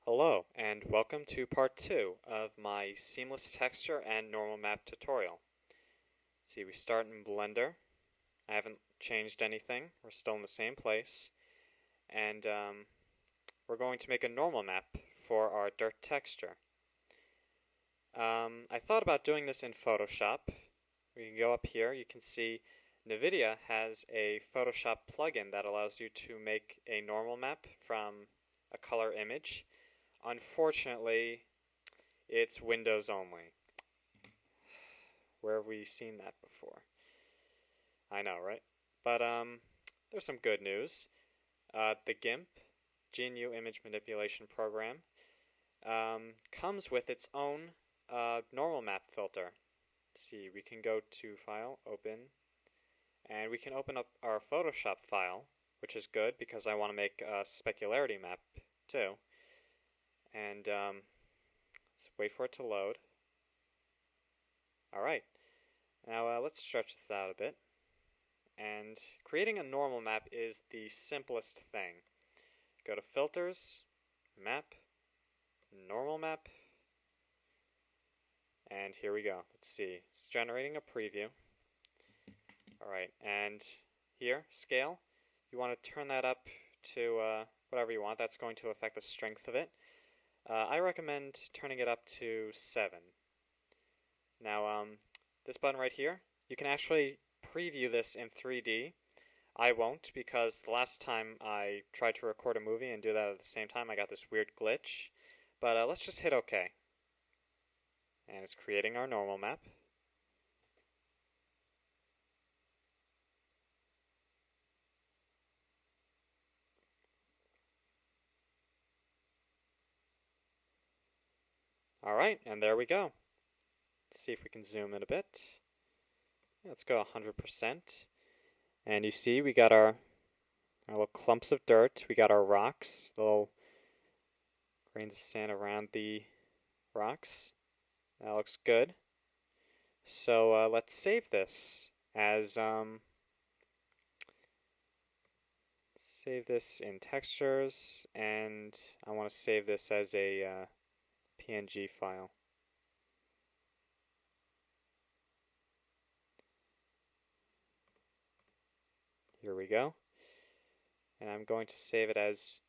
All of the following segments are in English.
Hello, and welcome to part 2 of my seamless texture and normal map tutorial. See, we start in Blender. I haven't changed anything. We're still in the same place. And we're going to make a normal map for our dirt texture. I thought about doing this in Photoshop. We can go up here. You can see NVIDIA has a Photoshop plugin that allows you to make a normal map from a color image. Unfortunately, it's Windows only. Where have we seen that before? I know, right? But there's some good news. The GIMP, Image Manipulation Program, comes with its own normal map filter. Let's see, we can go to File, Open, and we can open up our Photoshop file, which is good because I want to make a specularity map too. And let's wait for it to load. Alright, now let's stretch this out a bit. And creating a normal map is the simplest thing. Go to Filters, Map, Normal Map, and here we go. Let's see, it's generating a preview. Alright, and here, Scale, you want to turn that up to whatever you want. That's going to affect the strength of it. I recommend turning it up to 7. Now, this button right here, you can actually preview this in 3D. I won't, because the last time I tried to record a movie and do that at the same time, I got this weird glitch. But let's just hit OK. And it's creating our normal map. Alright, and there we go. Let's see if we can zoom in a bit. Let's go 100%. And you see we got our little clumps of dirt. We got our rocks, little grains of sand around the rocks. That looks good. So let's save this as save this in textures, and I want to save this as a PNG file. Here we go. And I'm going to save it as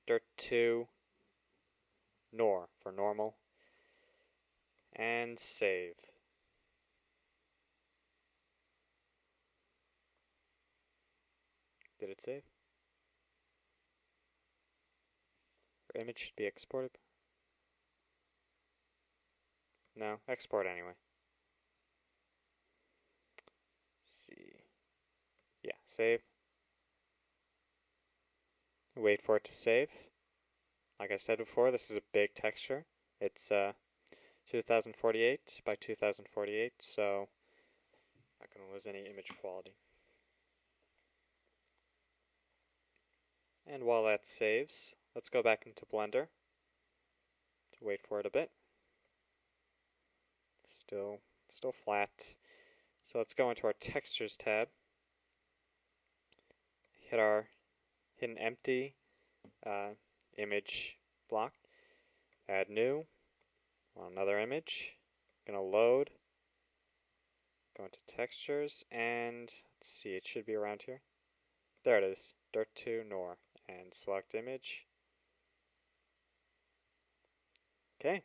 dirt2 nor for normal. And save. Did it save? Our image should be exported. No, export anyway. See. Yeah, save. Wait for it to save. Like I said before, this is a big texture. It's 2048 by 2048, so not going to lose any image quality. And while that saves, let's go back into Blender to wait for it a bit. Still flat. So let's go into our Textures tab. Hit an empty image block. Add new. On another image. Gonna load. Go into Textures, and let's see, it should be around here. There it is. Dirt2 Nor. And select image. Okay,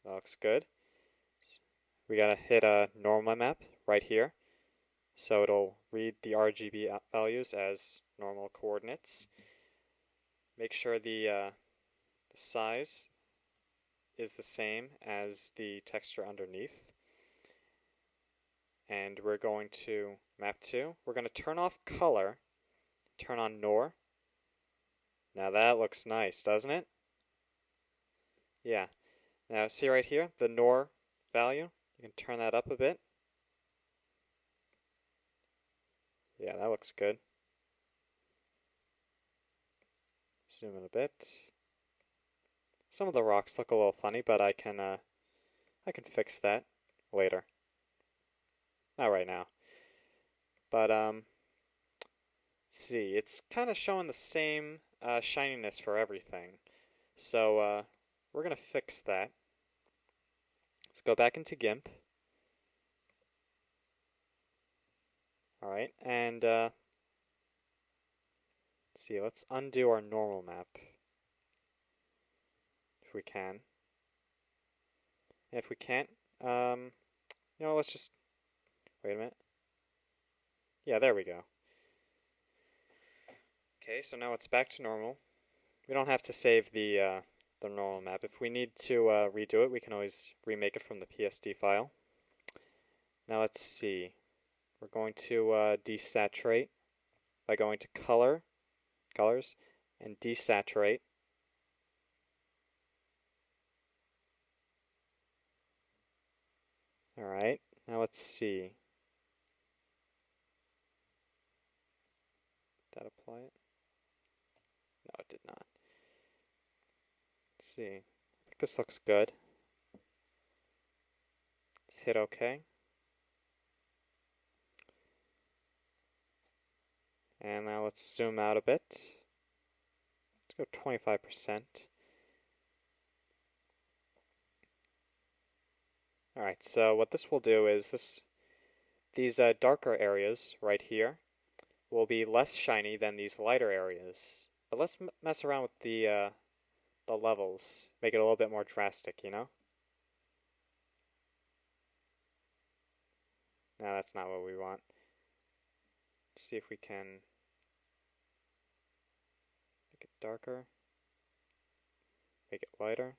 that looks good. We gotta hit a normal map right here, so it'll read the RGB values as normal coordinates. Make sure the size is the same as the texture underneath. And we're going to map 2. We're going to turn off color, turn on Nor. Now that looks nice, doesn't it? Yeah. Now see right here, the Nor value. You can turn that up a bit. Yeah, that looks good. Zoom in a bit. Some of the rocks look a little funny, but I can fix that later. Not right now. But let's see, it's kind of showing the same shininess for everything. So we're going to fix that. Let's go back into GIMP. Alright, and let's see, let's undo our normal map. If we can. And if we can't, let's just, wait a minute. Yeah, there we go. Okay, so now it's back to normal. We don't have to save the normal map. If we need to redo it, we can always remake it from the PSD file. Now let's see. We're going to desaturate by going to colors, and desaturate. Alright, now let's see. Did that apply it? No, it did not. Let's see. I think this looks good. Let's hit OK. And now let's zoom out a bit. Let's go 25%. Alright, so what this will do is these darker areas right here will be less shiny than these lighter areas. But let's mess around with the levels, make it a little bit more drastic, you know? No, that's not what we want. Let's see if we can make it darker, make it lighter.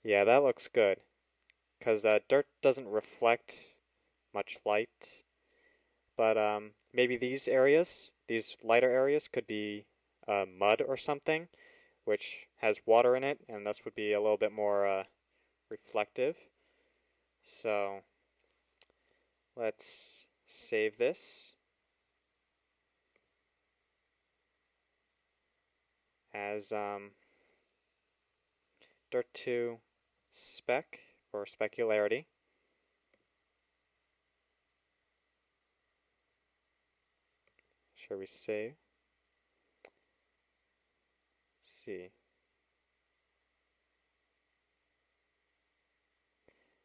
Yeah, that looks good, because dirt doesn't reflect much light, but maybe these areas, these lighter areas, could be mud or something, which has water in it, and thus would be a little bit more reflective. So let's save this as Dirt2 spec for specularity. Shall we save? Let's see.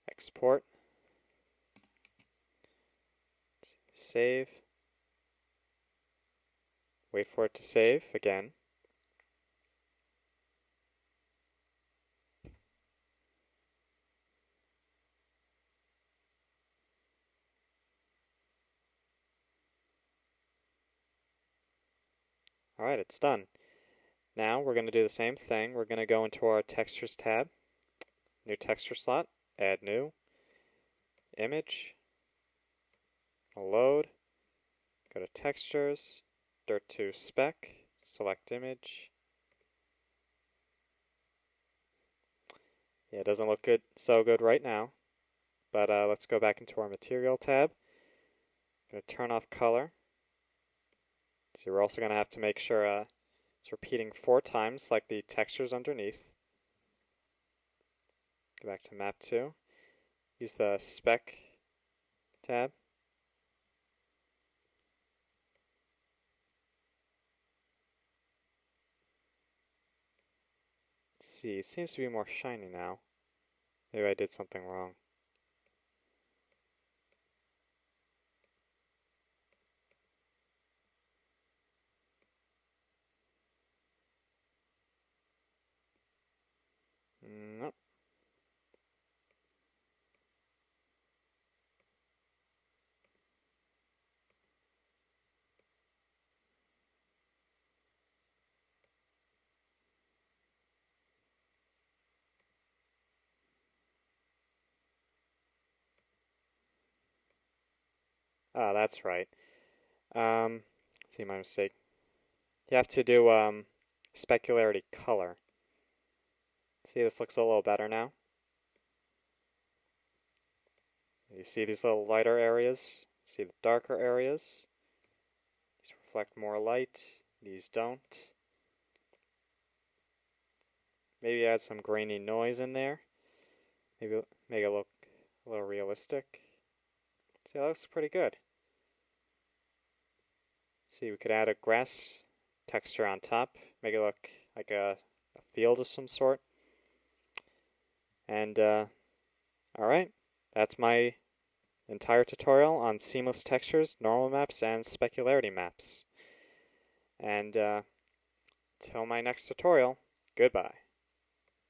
Export. Save. Wait for it to save again. Alright, it's done. Now we're going to do the same thing. We're going to go into our Textures tab, new texture slot, add new, image, load, go to Textures, Dirt2 spec, select image. Yeah, it doesn't look so good right now, but let's go back into our Material tab. I'm going to turn off color. So we're also going to have to make sure it's repeating 4 times like the textures underneath. Go back to map 2. Use the spec tab. Let's see, it seems to be more shiny now. Maybe I did something wrong. Nope. Ah, that's right. See my mistake. You have to do specularity color. See, this looks a little better now. You see these little lighter areas? See the darker areas? These reflect more light. These don't. Maybe add some grainy noise in there. Maybe make it look a little realistic. See, that looks pretty good. See, we could add a grass texture on top, make it look like a field of some sort. And, alright, that's my entire tutorial on seamless textures, normal maps, and specularity maps. And, till my next tutorial, goodbye.